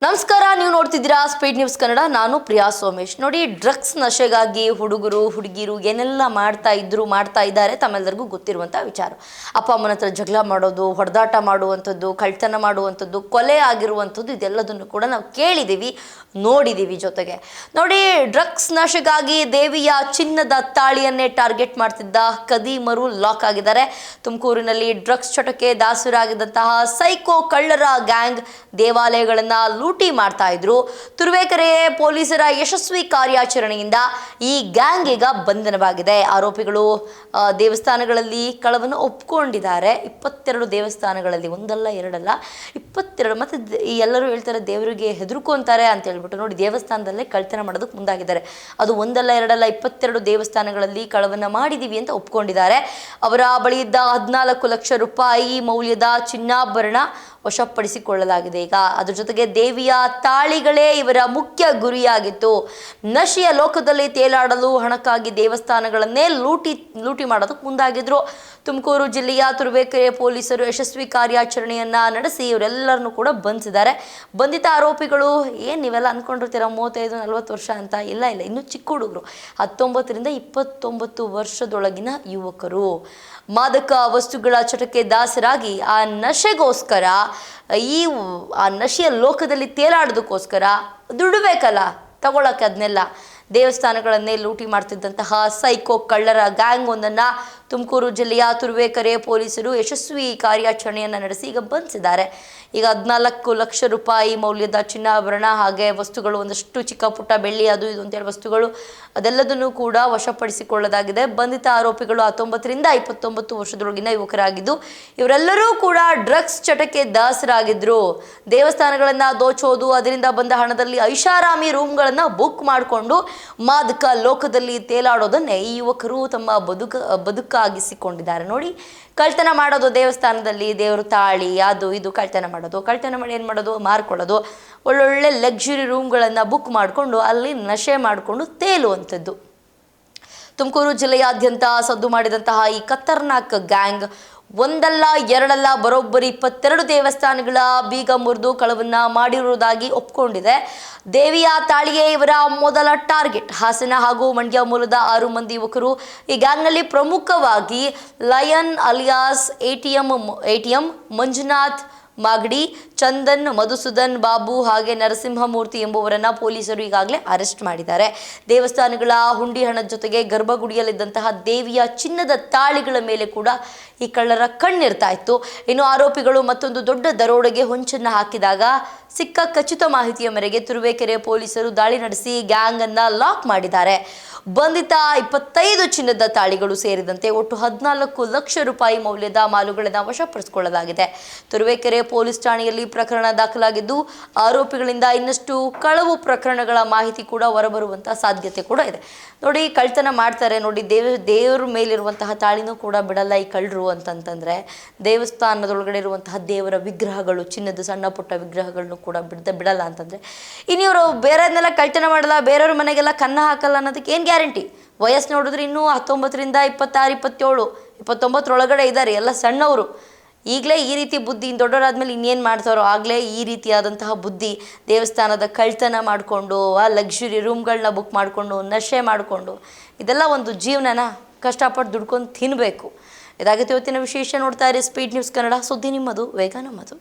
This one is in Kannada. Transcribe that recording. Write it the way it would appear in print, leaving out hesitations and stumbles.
ನಮಸ್ಕಾರ, ನೀವು ನೋಡ್ತಿದ್ದೀರಾ ಸ್ಪೀಡ್ ನ್ಯೂಸ್ ಕನ್ನಡ. ನಾನು ಪ್ರಿಯಾ ಸೋಮೇಶ್. ನೋಡಿ, ಡ್ರಗ್ಸ್ ನಶೆಗಾಗಿ ಹುಡುಗರು ಹುಡುಗಿರು ಏನೆಲ್ಲ ಮಾಡ್ತಾ ಇದ್ದಾರೆ ತಮ್ಮೆಲ್ಲರಿಗೂ ಗೊತ್ತಿರುವಂಥ ವಿಚಾರ. ಅಪ್ಪ ಅಮ್ಮನ ಹತ್ರ ಜಗಳ ಮಾಡೋದು, ಹೊಡೆದಾಟ ಮಾಡುವಂಥದ್ದು, ಕಳ್ತನ ಮಾಡುವಂಥದ್ದು, ಕೊಲೆ ಆಗಿರುವಂಥದ್ದು, ಇದೆಲ್ಲದನ್ನು ಕೂಡ ನಾವು ಕೇಳಿದ್ದೀವಿ, ನೋಡಿದ್ದೀವಿ. ಜೊತೆಗೆ ನೋಡಿ, ಡ್ರಗ್ಸ್ ನಶೆಗಾಗಿ ದೇವಿಯ ಚಿನ್ನದ ತಾಳಿಯನ್ನೇ ಟಾರ್ಗೆಟ್ ಮಾಡ್ತಿದ್ದ ಕದೀಮರು ಲಾಕ್ ಆಗಿದ್ದಾರೆ. ತುಮಕೂರಿನಲ್ಲಿ ಡ್ರಗ್ಸ್ ಚಟಕ್ಕೆ ದಾಸರಾಗಿದ್ದಂತಹ ಸೈಕೋ ಕಳ್ಳರ ಗ್ಯಾಂಗ್ ದೇವಾಲಯಗಳನ್ನು ಲೂಟಿ ಮಾಡ್ತಾ ಇದ್ರು. ತುರುವೇಕೆರೆ ಪೊಲೀಸರ ಯಶಸ್ವಿ ಕಾರ್ಯಾಚರಣೆಯಿಂದ ಈ ಗ್ಯಾಂಗ್ ಈಗ ಬಂಧನವಾಗಿದೆ. ಆರೋಪಿಗಳು ದೇವಸ್ಥಾನಗಳಲ್ಲಿ ಕಳವನ್ನು ಒಪ್ಕೊಂಡಿದ್ದಾರೆ. 22 ದೇವಸ್ಥಾನಗಳಲ್ಲಿ, ಒಂದಲ್ಲ ಎರಡಲ್ಲ 22. ಮತ್ತೆ ಎಲ್ಲರೂ ಹೇಳ್ತಾರೆ ದೇವರಿಗೆ ಹೆದರ್ಕೊಂತಾರೆ ಅಂತ ಹೇಳ್ಬಿಟ್ಟು. ನೋಡಿ, ದೇವಸ್ಥಾನದಲ್ಲೇ ಕಳ್ತನ ಮಾಡೋದಕ್ಕೆ ಮುಂದಾಗಿದ್ದಾರೆ. ಅದು ಒಂದಲ್ಲ ಎರಡಲ್ಲ 22 ದೇವಸ್ಥಾನಗಳಲ್ಲಿ ಕಳವನ್ನು ಮಾಡಿದ್ದೀವಿ ಅಂತ ಒಪ್ಕೊಂಡಿದ್ದಾರೆ. ಅವರ ಬಳಿ ಇದ್ದ 14 ಲಕ್ಷ ರೂಪಾಯಿ ಮೌಲ್ಯದ ಚಿನ್ನಾಭರಣ ವಶಪಡಿಸಿಕೊಳ್ಳಲಾಗಿದೆ. ಈಗ ಅದ್ರ ಜೊತೆಗೆ ದೇವಿಯ ತಾಳಿಗಳೇ ಇವರ ಮುಖ್ಯ ಗುರಿಯಾಗಿತ್ತು. ನಶೆಯ ಲೋಕದಲ್ಲಿ ತೇಲಾಡಲು ಹಣಕ್ಕಾಗಿ ದೇವಸ್ಥಾನಗಳನ್ನೇ ಲೂಟಿ ಮಾಡೋದಕ್ಕೆ ಮುಂದಾಗಿದ್ರು. ತುಮಕೂರು ಜಿಲ್ಲೆಯ ತುರುವೇಕೆರೆ ಪೊಲೀಸರು ಯಶಸ್ವಿ ಕಾರ್ಯಾಚರಣೆಯನ್ನ ನಡೆಸಿ ಇವರೆಲ್ಲರನ್ನು ಕೂಡ ಬಂಧಿಸಿದ್ದಾರೆ. ಬಂಧಿತ ಆರೋಪಿಗಳು ನೀವೆಲ್ಲ ಅನ್ಕೊಂಡಿರ್ತೀರ 35-40 ವರ್ಷ ಅಂತ. ಇಲ್ಲ, ಇನ್ನು ಚಿಕ್ಕ ಹುಡುಗರು, 19ರಿಂದ 29 ವರ್ಷದೊಳಗಿನ ಯುವಕರು. ಮಾದಕ ವಸ್ತುಗಳ ಚಟಕ್ಕೆ ದಾಸರಾಗಿ ಆ ನಶೆಗೋಸ್ಕರ, ಆ ನಶೆಯ ಲೋಕದಲ್ಲಿ ತೇಲಾಡೋದಕ್ಕೋಸ್ಕರ ದುಡ್ಡು ಬೇಕಲ್ಲ ತಗೊಳಕ್ಕೆ, ಅದನ್ನೆಲ್ಲ ದೇವಸ್ಥಾನಗಳನ್ನೇ ಲೂಟಿ ಮಾಡ್ತಿದ್ದಂತಹ ಸೈಕೋ ಕಳ್ಳರ ಗ್ಯಾಂಗ್ ಒಂದನ್ನು ತುಮಕೂರು ಜಿಲ್ಲೆಯ ತುರುವೇಕೆರೆ ಪೊಲೀಸರು ಯಶಸ್ವಿ ಕಾರ್ಯಾಚರಣೆಯನ್ನು ನಡೆಸಿ ಈಗ ಬಂಧಿಸಿದ್ದಾರೆ. ಈಗ 14 ಲಕ್ಷ ರೂಪಾಯಿ ಮೌಲ್ಯದ ಚಿನ್ನಾಭರಣ, ಹಾಗೆ ವಸ್ತುಗಳು, ಒಂದಷ್ಟು ಚಿಕ್ಕ ಪುಟ್ಟ ಬೆಳ್ಳಿ, ಅದು ಇದು ಅಂತೇಳಿ ವಸ್ತುಗಳು, ಅದೆಲ್ಲದನ್ನು ಕೂಡ ವಶಪಡಿಸಿಕೊಳ್ಳಲಾಗಿದೆ. ಬಂಧಿತ ಆರೋಪಿಗಳು 19ರಿಂದ 29 ವರ್ಷದೊಳಗಿನ ಯುವಕರಾಗಿದ್ದು, ಇವರೆಲ್ಲರೂ ಕೂಡ ಡ್ರಗ್ಸ್ ಚಟಕ್ಕೆ ದಾಸರಾಗಿದ್ರು. ದೇವಸ್ಥಾನಗಳನ್ನು ದೋಚೋದು, ಅದರಿಂದ ಬಂದ ಹಣದಲ್ಲಿ ಐಷಾರಾಮಿ ರೂಮ್ಗಳನ್ನು ಬುಕ್ ಮಾಡಿಕೊಂಡು ಮಾದಕ ಲೋಕದಲ್ಲಿ ತೇಲಾಡೋದನ್ನೇ ಈ ಯುವಕರು ತಮ್ಮ ಬದುಕಾಗಿಸಿಕೊಂಡಿದ್ದಾರೆ. ನೋಡಿ, ಕಳ್ತನ ಮಾಡೋದು, ದೇವಸ್ಥಾನದಲ್ಲಿ ದೇವರು ತಾಳಿ ಅದು ಇದು ಕಳ್ತನ ಮಾಡಿ ಏನು ಮಾಡೋದು, ಮಾರ್ಕೊಳ್ಳೋದು, ಒಳ್ಳೊಳ್ಳೆ ಲಕ್ಸುರಿ ರೂಮ್ಗಳನ್ನು ಬುಕ್ ಮಾಡಿಕೊಂಡು ಅಲ್ಲಿ ನಶೆ ಮಾಡಿಕೊಂಡು ತೇಲುವಂಥದ್ದು. ತುಮಕೂರು ಜಿಲ್ಲೆಯಾದ್ಯಂತ ಸದ್ದು ಮಾಡಿದಂತಹ ಈ ಖತರ್ನಾಕ್ ಗ್ಯಾಂಗ್ ಒಂದಲ್ಲ ಎರಡಲ್ಲ ಬರೋಬ್ಬರಿ 22 ದೇವಸ್ಥಾನಗಳ ಬೀಗ ಮುರಿದು ಕಳವನ್ನ ಮಾಡಿರುವುದಾಗಿ ಒಪ್ಕೊಂಡಿದೆ. ದೇವಿಯ ತಾಳಿಯೇ ಇವರ ಮೊದಲ ಟಾರ್ಗೆಟ್. ಹಾಸನ ಹಾಗೂ ಮಂಡ್ಯ ಮೂಲದ 6 ಮಂದಿ ಯುವಕರು ಈ ಗ್ಯಾಂಗ್ನಲ್ಲಿ ಪ್ರಮುಖವಾಗಿ lion alias ATM Manjunath Magadi, Chandan, Madhusudan, Babu ಹಾಗೆ ನರಸಿಂಹಮೂರ್ತಿ ಎಂಬುವರನ್ನ ಪೊಲೀಸರು ಈಗಾಗಲೇ ಅರೆಸ್ಟ್ ಮಾಡಿದ್ದಾರೆ. ದೇವಸ್ಥಾನಗಳ ಹುಂಡಿ ಹಣದ ಜೊತೆಗೆ ಗರ್ಭಗುಡಿಯಲ್ಲಿದ್ದಂತಹ ದೇವಿಯ ಚಿನ್ನದ ತಾಳಿಗಳ ಮೇಲೆ ಕೂಡ ಈ ಕಳ್ಳರ ಕಣ್ಣಿರ್ತಾ ಇತ್ತು. ಇನ್ನು ಆರೋಪಿಗಳು ಮತ್ತೊಂದು ದೊಡ್ಡ ದರೋಡೆಗೆ ಹೊಂಚನ್ನು ಹಾಕಿದಾಗ ಸಿಕ್ಕ ಖಚಿತ ಮಾಹಿತಿಯ ಮೇರೆಗೆ ತುರುವೇಕೆರೆ ಪೊಲೀಸರು ದಾಳಿ ನಡೆಸಿ ಗ್ಯಾಂಗ್ ಅನ್ನ ಲಾಕ್ ಮಾಡಿದ್ದಾರೆ. ಬಂಧಿತ 25 ಚಿನ್ನದ ತಾಳಿಗಳು ಸೇರಿದಂತೆ ಒಟ್ಟು 14 ಲಕ್ಷ ರೂಪಾಯಿ ಮೌಲ್ಯದ ಮಾಲುಗಳನ್ನು ವಶಪಡಿಸಿಕೊಳ್ಳಲಾಗಿದೆ. ತುರುವೇಕೆರೆ ಪೊಲೀಸ್ ಠಾಣೆಯಲ್ಲಿ ಪ್ರಕರಣ ದಾಖಲಾಗಿದ್ದು, ಆರೋಪಿಗಳಿಂದ ಇನ್ನಷ್ಟು ಕಳವು ಪ್ರಕರಣಗಳ ಮಾಹಿತಿ ಕೂಡ ಹೊರಬರುವಂತಹ ಸಾಧ್ಯತೆ ಕೂಡ ಇದೆ. ನೋಡಿ, ಕಳ್ತನ ಮಾಡ್ತಾರೆ. ನೋಡಿ, ದೇವರ ಮೇಲಿರುವಂತಹ ತಾಳಿನೂ ಕೂಡ ಬಿಡಲ್ಲ ಈ ಕಳ್ಳರು ಅಂತಂತಂದ್ರೆ. ದೇವಸ್ಥಾನದೊಳಗಡೆ ಇರುವಂತಹ ದೇವರ ವಿಗ್ರಹಗಳು, ಚಿನ್ನದ ಸಣ್ಣ ಪುಟ್ಟ ವಿಗ್ರಹಗಳನ್ನು ಕೂಡ ಬಿಡಲ್ಲ ಅಂತಂದ್ರೆ, ಇನ್ನು ಇವರು ಬೇರೆಯನ್ನೆಲ್ಲ ಕಳ್ತನ ಮಾಡಲ್ಲ, ಬೇರೆಯವ್ರ ಮನೆಗೆಲ್ಲ ಕನ್ನ ಹಾಕಲ್ಲ ಅನ್ನೋದಕ್ಕೆ ಏನು ಗ್ಯಾರಂಟಿ? ವಯಸ್ಸು ನೋಡಿದ್ರೆ ಇನ್ನೂ 19ರಿಂದ 26, 27, 29 ಇದ್ದಾರೆ, ಎಲ್ಲ ಸಣ್ಣವರು. ಈಗಲೇ ಈ ರೀತಿ ಬುದ್ಧಿ, ದೊಡ್ಡವರಾದ್ಮೇಲೆ ಇನ್ನೇನು ಮಾಡ್ತಾರೋ ಆಗಲೇ ಈ ರೀತಿಯಾದಂತಹ ಬುದ್ಧಿ. ದೇವಸ್ಥಾನದ ಕಳ್ತನ ಮಾಡಿಕೊಂಡು, ಆ ಲಕ್ಸುರಿ ರೂಮ್ಗಳನ್ನ ಬುಕ್ ಮಾಡಿಕೊಂಡು, ನಶೆ ಮಾಡಿಕೊಂಡು, ಇದೆಲ್ಲ ಒಂದು ಜೀವನನ ಕಷ್ಟಪಟ್ಟು ದುಡ್ಕೊಂಡು ತಿನ್ನಬೇಕು. ಇದಾಗಿತ್ತು ಇವತ್ತಿನ ವಿಶೇಷ. ನೋಡ್ತಾ ಇರಿ ಸ್ಪೀಡ್ ನ್ಯೂಸ್ ಕನ್ನಡ. ಸುದ್ದಿ ನಿಮ್ಮದು, ವೇಗ ನಮ್ಮದು.